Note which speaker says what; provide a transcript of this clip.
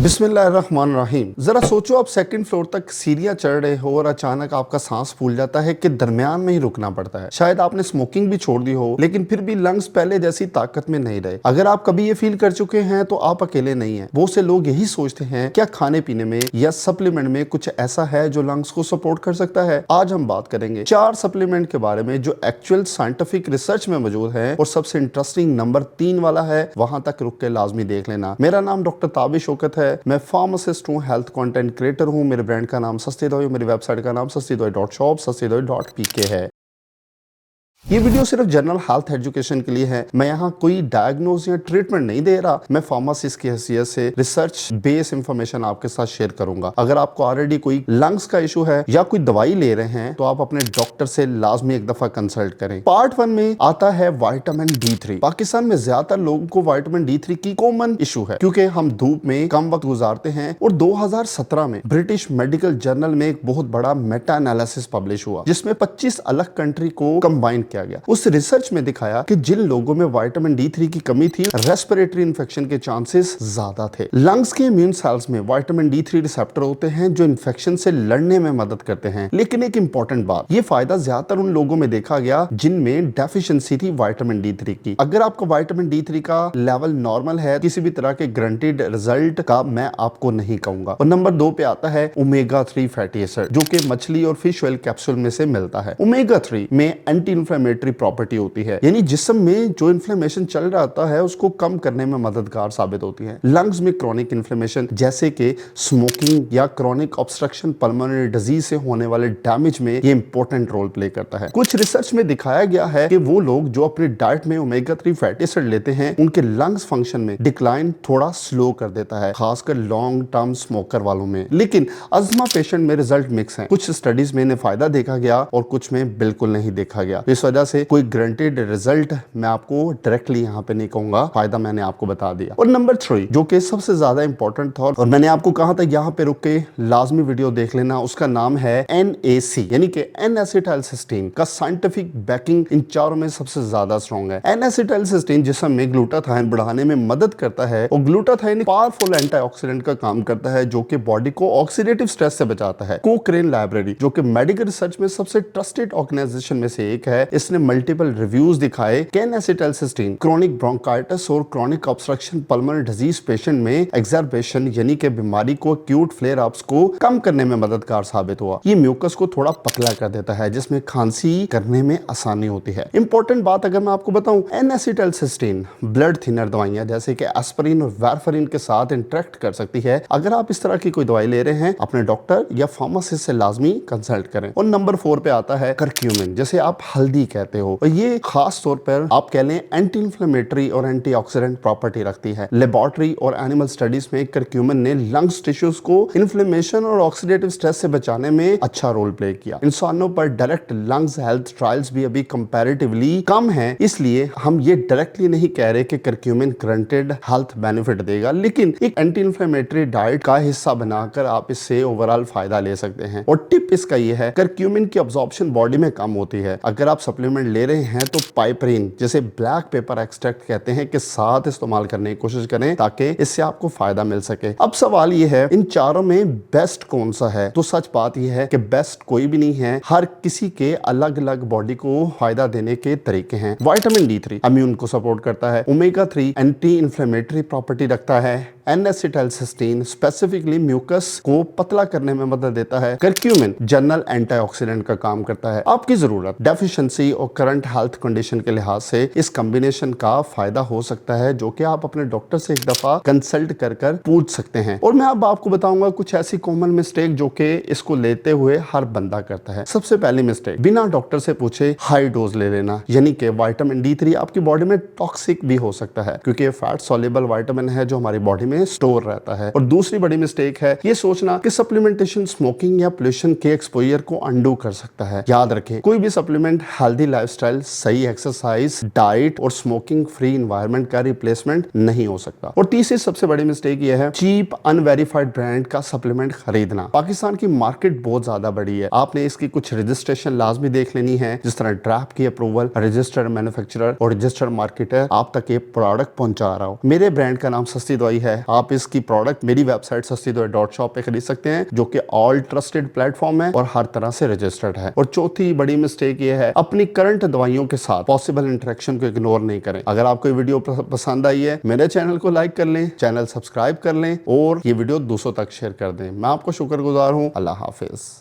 Speaker 1: बिस्मिल्लाहिर्रहमानिर्रहीम। जरा सोचो, आप सेकंड फ्लोर तक सीढ़ियां चढ़ रहे हो और अचानक आपका सांस फूल जाता है कि दरमियान में ही रुकना पड़ता है। शायद आपने स्मोकिंग भी छोड़ दी हो, लेकिन फिर भी लंग्स पहले जैसी ताकत में नहीं रहे। अगर आप कभी ये फील कर चुके हैं तो आप अकेले नहीं हैं। बहुत से लोग यही सोचते हैं, क्या खाने पीने में या सप्लीमेंट में कुछ ऐसा है जो लंग्स को सपोर्ट कर सकता है। आज हम बात करेंगे 4 सप्लीमेंट के बारे में जो एक्चुअल साइंटिफिक रिसर्च में मौजूद है, और सबसे इंटरेस्टिंग नंबर 3 वाला है। वहां तक रुक के लाजमी देख लेना। मेरा नाम डॉक्टर ताबिश शौकत है। मैं फार्मासिस्ट हूँ, हेल्थ कंटेंट क्रिएटर हूँ। मेरे ब्रांड का नाम सस्ती दवाई, मेरी वेबसाइट का नाम sastidawai.shop, sastidawai.pk है। ये वीडियो सिर्फ जनरल हेल्थ एजुकेशन के लिए है। मैं यहाँ कोई डायग्नोज या ट्रीटमेंट नहीं दे रहा। मैं फार्मासिस्ट की हैसियत से रिसर्च बेस इंफॉर्मेशन आपके साथ शेयर करूंगा। अगर आपको ऑलरेडी कोई लंग्स का इशू है या कोई दवाई ले रहे हैं तो आप अपने डॉक्टर से लाजमी एक दफा कंसल्ट करें। पार्ट 1 में आता है विटामिन D3। पाकिस्तान में ज्यादातर लोगों को विटामिन D3 की कॉमन इशू है, क्योंकि हम धूप में कम वक्त गुजारते हैं। और 2017 में ब्रिटिश मेडिकल जर्नल में एक बहुत बड़ा मेटा एनालिसिस पब्लिश हुआ, जिसमें 25 अलग कंट्री को कंबाइन किया गया। उस रिसर्च में दिखाया कि जिन लोगों में विटामिन D3 की कमी थी, रेस्पिरेटरी इन्फेक्शन के चांसेस ज्यादा थे। लंग्स के इम्यून सेल्स में विटामिन D3 रिसेप्टर होते हैं जो इन्फेक्शन से लड़ने में मदद करते हैं। लेकिन एक इंपॉर्टेंट बात, ये फायदा ज्यादातर उन लोगों में देखा गया जिनमें डेफिशिएंसी थी विटामिन D3 की। अगर आपका विटामिन D3 का लेवल नॉर्मल है, किसी भी तरह के गारंटीड रिजल्ट का मैं आपको नहीं कहूंगा। और नंबर 2 पे आता है ओमेगा 3 फैटी एसिड, जो कि मछली और फिश ऑयल कैप्सूल में से मिलता है। ओमेगा 3 में एंटी इन्फ्लेमेटरी प्रॉपर्टी होती है, यानी जिस्म में जो इन्फ्लेमेशन चल रहा होता है उसको कम करने में मददगार साबित होती है। लंग्स में क्रॉनिक इन्फ्लेमेशन जैसे कि स्मोकिंग या क्रॉनिक ऑब्स्ट्रक्शन पल्मोनरी डिजीज से होने वाले डैमेज में ये इंपॉर्टेंट रोल प्ले करता है। कुछ रिसर्च में दिखाया गया है कि वो लोग जो अपनी डाइट में ओमेगा 3 फैटी एसिड लेते हैं, उनके लंग्स फंक्शन में डिक्लाइन थोड़ा स्लो कर देता है, खासकर लॉन्ग टर्म स्मोकर वालों में। लेकिन अस्थमा पेशेंट में रिजल्ट मिक्स हैं। कुछ स्टडीज में इन्हें फायदा देखा गया और कुछ में बिल्कुल नहीं देखा गया। इस वजह से कोई गारंटीड रिजल्ट मैं आपको डायरेक्टली यहाँ पे नहीं कहूंगा, फायदा मैंने आपको बता दिया। और नंबर 3 जो कि सबसे ज्यादा इंपॉर्टेंट था और मैंने आपको कहा था यहाँ पे रुक के लाजमी वीडियो देख लेना, उसका नाम है NAC, यानी कि N-एसिटाइलसिस्टीन का साइंटिफिक बैकिंग इन चारों में सबसे ज्यादा स्ट्रॉन्ग है। N-एसिटाइलसिस्टीन जिस्म में ग्लूटाथाइन बढ़ाने में मदद करता है और ग्लूटाथाइन पावरफुल एंटीऑक्सीडेंट का काम करता है, जो कि बॉडी को ऑक्सीडेटिव स्ट्रेस से बचाता है। कोक्रेन लाइब्रेरी, जो कि मेडिकल रिसर्च में सबसे ट्रस्टेड ऑर्गेनाइजेशन में से एक है, इसने मल्टीपल रिव्यूज दिखाए कि N-एसिटाइलसिस्टीन क्रॉनिक ब्रोंकाइटिस और chronic obstruction pulmonary disease patient में एक्सरबेशन यानी कि बीमारी को एक्यूट फ्लेयर अप्स को कम करने में मददगार साबित हुआ। ये म्यूकस को थोड़ा पतला कर देता है, जिसमें खांसी करने में आसानी होती है। इंपॉर्टेंट बात अगर मैं आपको बताऊं, N-एसिटाइलसिस्टीन ब्लड थिनर दवाइयां जैसे कि एस्पिरिन और वारफरिन के साथ इंटरेक्ट कर सकती है। अगर आप इस तरह की कोई दवाई ले रहे हैं, अपने डॉक्टर या फार्मासिस्ट से लाजमी कंसल्ट करें। और नंबर 4 पे आता है करक्यूमिन, जैसे आप हल्दी कहते हो, और ये खास तौर पर आप कह लें एंटी इन्फ्लेमेटरी और एंटीऑक्सीडेंट प्रॉपर्टी रखती है। लेबोरेटरी और एनिमल स्टडीज में करक्यूमिन ने लंग्स टिश्यूज को इन्फ्लेमेशन और ऑक्सीडेटिव स्ट्रेस से बचाने में अच्छा रोल प्ले किया। इंसानों पर डायरेक्ट लंग्स हेल्थ ट्रायल्स भी अभी कंपैरेटिवली कम हैं, इसलिए हम ये डायरेक्टली नहीं कह रहे कि करक्यूमिन ग्रांटेड हेल्थ बेनिफिट देगा, लेकिन एक एंटी इन्फ्लेमेटरी डाइट का हिस्सा बनाकर आप इससे ओवरऑल फायदा ले सकते हैं। और टिप इसका ये है, करक्यूमिन की अब्जॉर्प्शन बॉडी में कम होती है। अगर आप सप्लीमेंट ले रहे हैं तो पाइपरीन, जिसे ब्लैक पेपर एक्सट्रैक्ट कहते हैं, के साथ इस्तेमाल करने की कोशिश करें ताकि इससे आपको फायदा मिल सके। अब सवाल ये है, इन चारों में बेस्ट कौन सा है? तो सच बात यह है कि बेस्ट कोई भी नहीं है, हर किसी के अलग अलग बॉडी को फायदा देने के तरीके हैं। विटामिन D3 इम्यून को सपोर्ट करता है, ओमेगा 3 एंटी इन्फ्लेमेटरी प्रॉपर्टी रखता है, N-एसिटाइलसिस्टीन स्पेसिफिकली म्यूकस को पतला करने में मदद देता है, करक्यूमिन जनरल एंटीऑक्सीडेंट का काम करता है। आपकी जरूरत, डेफिशिएंसी और करंट हेल्थ कंडीशन के लिहाज से इस कॉम्बिनेशन का फायदा हो सकता है, जो कि आप अपने डॉक्टर से एक दफा कंसल्ट कर पूछ सकते हैं। और मैं अब आपको बताऊंगा कुछ ऐसी कॉमन मिस्टेक जो कि इसको लेते हुए हर बंदा करता है। सबसे पहली मिस्टेक, बिना डॉक्टर से पूछे हाई डोज ले लेना, यानी कि विटामिन D3 आपकी बॉडी में टॉक्सिक भी हो सकता है, क्योंकि फैट सॉल्युबल विटामिन है जो हमारी बॉडी में स्टोर रहता है। और दूसरी बड़ी मिस्टेक है ये सोचना कि सप्लीमेंटेशन स्मोकिंग या पोल्यूशन के एक्सपोजर को अंडू कर सकता है। याद रखें, कोई भी सप्लीमेंट हेल्दी लाइफस्टाइल, सही एक्सरसाइज, डाइट और स्मोकिंग फ्री एनवायरनमेंट का रिप्लेसमेंट नहीं हो सकता। और तीसरी सबसे बड़ी मिस्टेक ये है चीप अनवेरिफाइड ब्रांड का सप्लीमेंट खरीदना। पाकिस्तान की मार्केट बहुत ज्यादा बड़ी है, आपने इसकी कुछ रजिस्ट्रेशन लाजमी देख लेनी है, जिस तरह ड्राफ्ट की अप्रूवल, रजिस्टर्ड मैन्युफैक्चरर और रजिस्टर्ड मार्केटर आप तक ये प्रोडक्ट पहुंचा रहा हो। मेरे ब्रांड का नाम सस्ती दवाई है, आप इसकी प्रोडक्ट मेरी वेबसाइट sastidoi.shop पे खरीद सकते हैं, जो कि ऑल ट्रस्टेड प्लेटफॉर्म है और हर तरह से रजिस्टर्ड है। और चौथी बड़ी मिस्टेक ये है, अपनी करंट दवाइयों के साथ पॉसिबल इंटरेक्शन को इग्नोर नहीं करें। अगर आपको ये वीडियो पसंद आई है, मेरे चैनल को लाइक कर लें, चैनल सब्सक्राइब कर लें और ये वीडियो दूसरों तक शेयर कर दें। मैं आपको शुक्रगुजार हूँ। अल्लाह हाफिज।